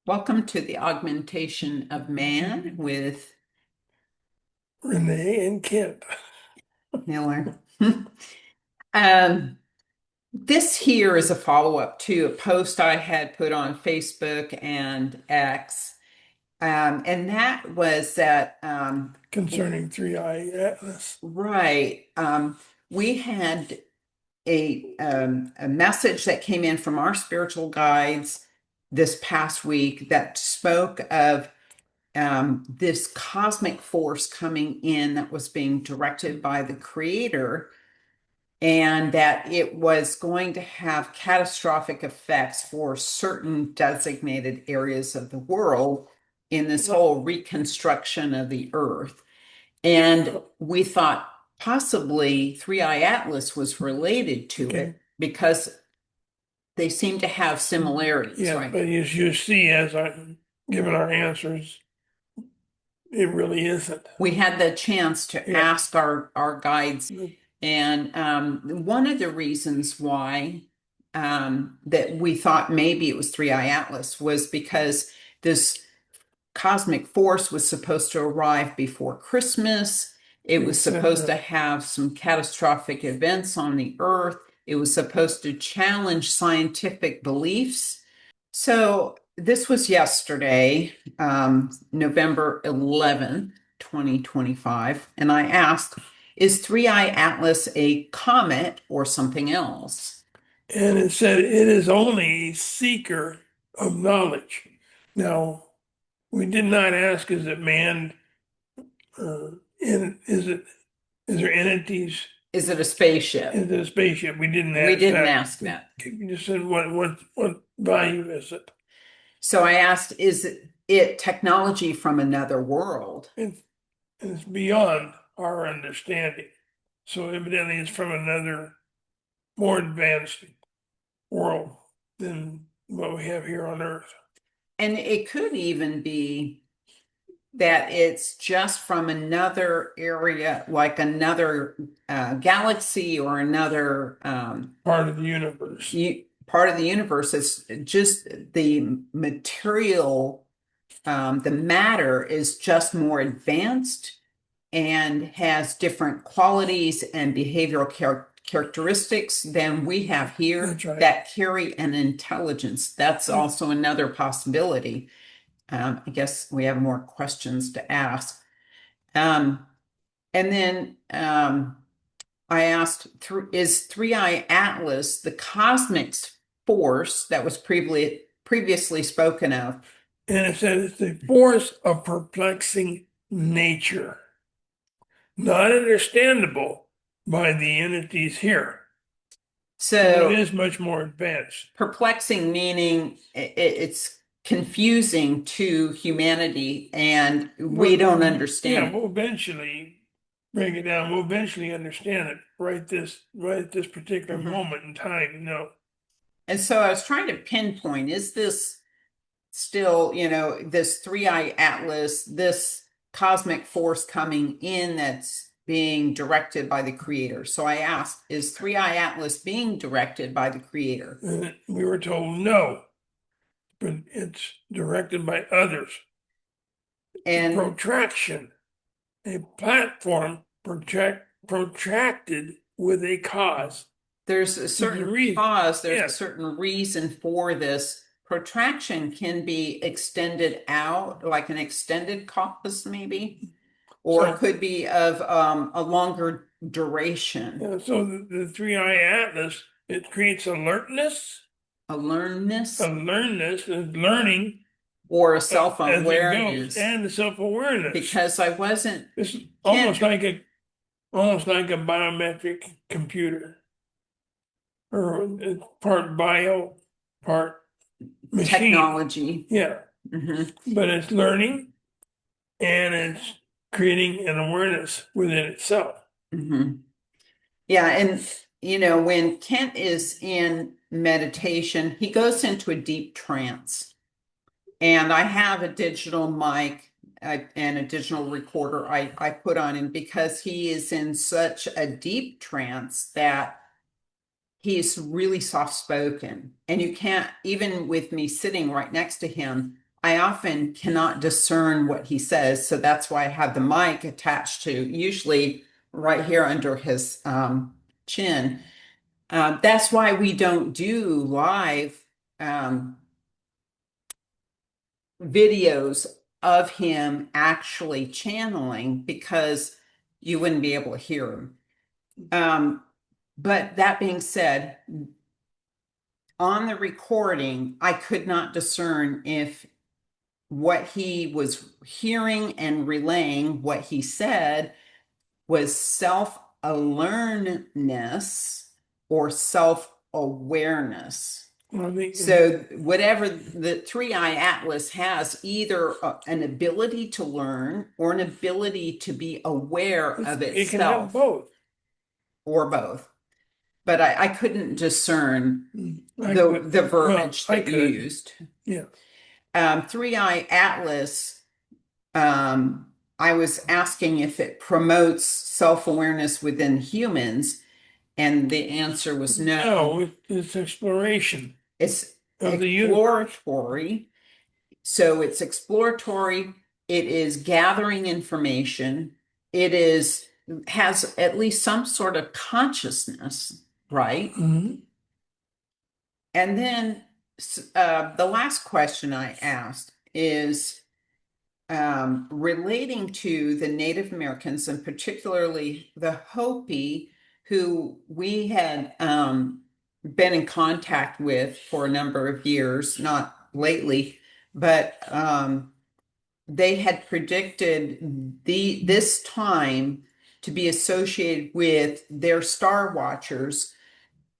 Welcome to the Augmentation of Man with Renee and Kent. Miller. This here is a follow-up to a post I had put on Facebook and X. And that was that, Concerning Three-Eye Atlas. right, we had a message that came in from our spiritual guides this past week that spoke of this cosmic force coming in that was being directed by the creator, and that it was going to have catastrophic effects for certain designated areas of the world in this whole reconstruction of the earth. And we thought possibly Three Eye Atlas was related to Okay. it because they seem to have similarities, Yeah, right? but as you see, as I'm giving our answers, it really isn't. We had the chance to Yeah. ask our guides, and one of the reasons why that we thought maybe it was Three Eye Atlas was because this cosmic force was supposed to arrive before Christmas. It was supposed to have some catastrophic events on the earth. It was supposed to challenge scientific beliefs. So this was yesterday, November 11th, 2025, and I asked, is Three Eye Atlas a comet or something else? And it said it is only a seeker of knowledge. Now, we did not ask, is it manned? Is there entities? Is it a spaceship? Is it a spaceship? We didn't We ask didn't that. ask that. We just said, what value is it? So I asked, is it technology from another world? And it's beyond our understanding. So evidently it's from another more advanced world than what we have here on Earth. And it could even be that it's just from another area, like another galaxy or another Part of the universe. part of the universe. It's just the material, the matter is just more advanced and has different qualities and behavioral characteristics than we have here. That's right. That carry an intelligence. That's also another possibility. I guess we have more questions to ask. And then I asked, is Three Eye Atlas the cosmic force that was previously spoken of? And it said it's the force of perplexing nature, not understandable by the entities here. So it is much more advanced. Perplexing meaning it's confusing to humanity and we don't understand. Yeah, we'll eventually break it down. We'll eventually understand it right at this particular moment in time, And so I was trying to pinpoint, is this still, this Three Eye Atlas, this cosmic force coming in that's being directed by the creator? So I asked, is Three Eye Atlas being directed by the creator? And we were told no, but it's directed by others. And protraction, a platform protracted with a cause. there's a certain cause, there's a certain reason for this. Protraction can be extended out, like an extended cause, maybe, or it could be of a longer duration. Yeah, so the Three Eye Atlas, it creates alertness. Alertness is learning. Or a self-awareness. And the self-awareness. Because I wasn't. It's almost like a biometric computer. Or it's part bio, part machine. Technology. Yeah. But it's learning and it's creating an awareness within itself. Yeah, and when Kent is in meditation, he goes into a deep trance. And I have a digital mic and a digital recorder I put on him because he is in such a deep trance that he's really soft spoken. And you can't, even with me sitting right next to him, I often cannot discern what he says, so that's why I have the mic attached to usually right here under his chin. That's why we don't do live videos of him actually channeling because you wouldn't be able to hear him. But that being said, on the recording, I could not discern if what he was hearing and relaying, what he said, was self-awareness or self-awareness. So whatever the three-eye atlas has, either an ability to learn or an ability to be aware of itself. It can have both. Or both. But I couldn't discern the verbiage that you used. Yeah. Three-eye atlas, I was asking if it promotes self-awareness within humans, and the answer was no. No, it's exploration. It's exploratory. So it's exploratory. It is gathering information. It has at least some sort of consciousness, right? Mm-hmm. And then the last question I asked is relating to the Native Americans, and particularly the Hopi, who we had been in contact with for a number of years, not lately, but they had predicted this time to be associated with their star watchers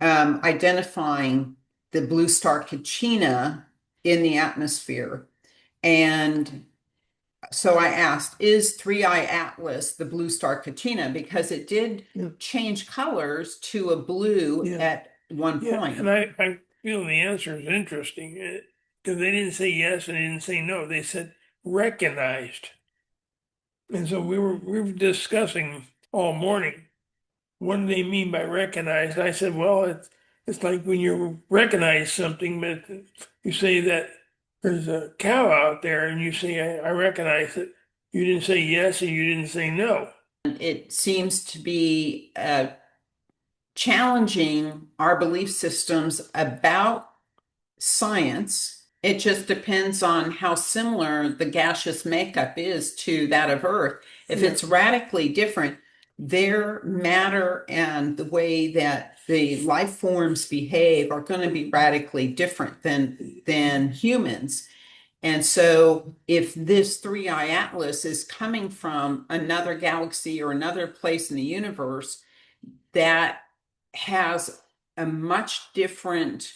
identifying the blue star Kachina in the atmosphere. And so I asked, is Three-Eye Atlas the blue star Kachina? Because it did change colors to a blue at one point. And I feel the answer is interesting because they didn't say yes and they didn't say no. They said recognized. And so we were discussing all morning, what do they mean by recognized? I said, well, it's like when you recognize something, but you say that there's a cow out there and you say, I recognize it. You didn't say yes and you didn't say no. It seems to be challenging our belief systems about science. It just depends on how similar the gaseous makeup is to that of Earth. If it's radically different, their matter and the way that the life forms behave are going to be radically different than humans. And so if this three-eye atlas is coming from another galaxy or another place in the universe that has a much different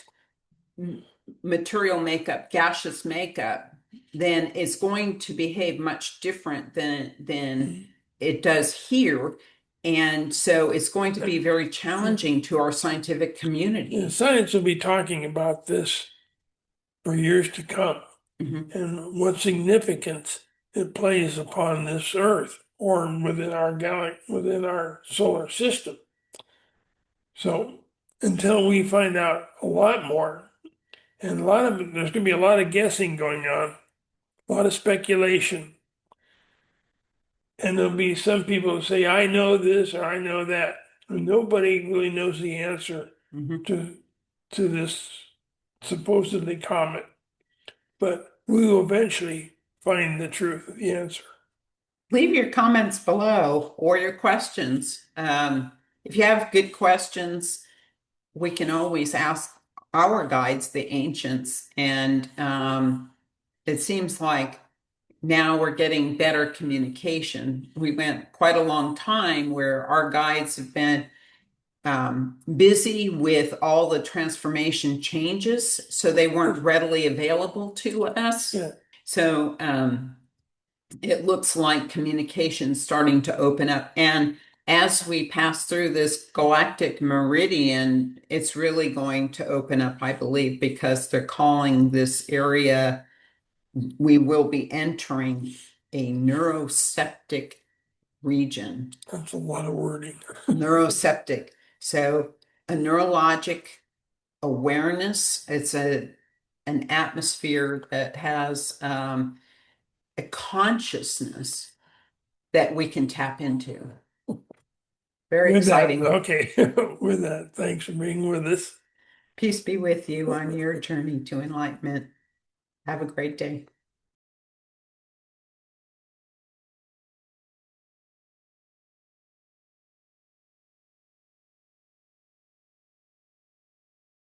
material makeup, gaseous makeup, then it's going to behave much different than it does here. And so it's going to be very challenging to our scientific community. Science will be talking about this for years to come, and what significance it plays upon this Earth or within our galaxy, within our solar system. So until we find out a lot more, and there's going to be a lot of guessing going on, a lot of speculation. And there'll be some people who say, I know this or I know that. And nobody really knows the answer to this supposedly comet. But we will eventually find the truth, the answer. Leave your comments below or your questions. If you have good questions, we can always ask our guides, the ancients, and it seems like now we're getting better communication. We went quite a long time where our guides have been busy with all the transformation changes, so they weren't readily available to us. So it looks like communication's starting to open up. And as we pass through this galactic meridian, it's really going to open up, I believe, because they're calling this area, we will be entering a neuroceptic region. That's a lot of wording. Neuroceptic. So a neurologic awareness, it's an an atmosphere that has a consciousness that we can tap into. Very With that, exciting. okay. With that, thanks for being with us. Peace be with you on your journey to enlightenment. Have a great day.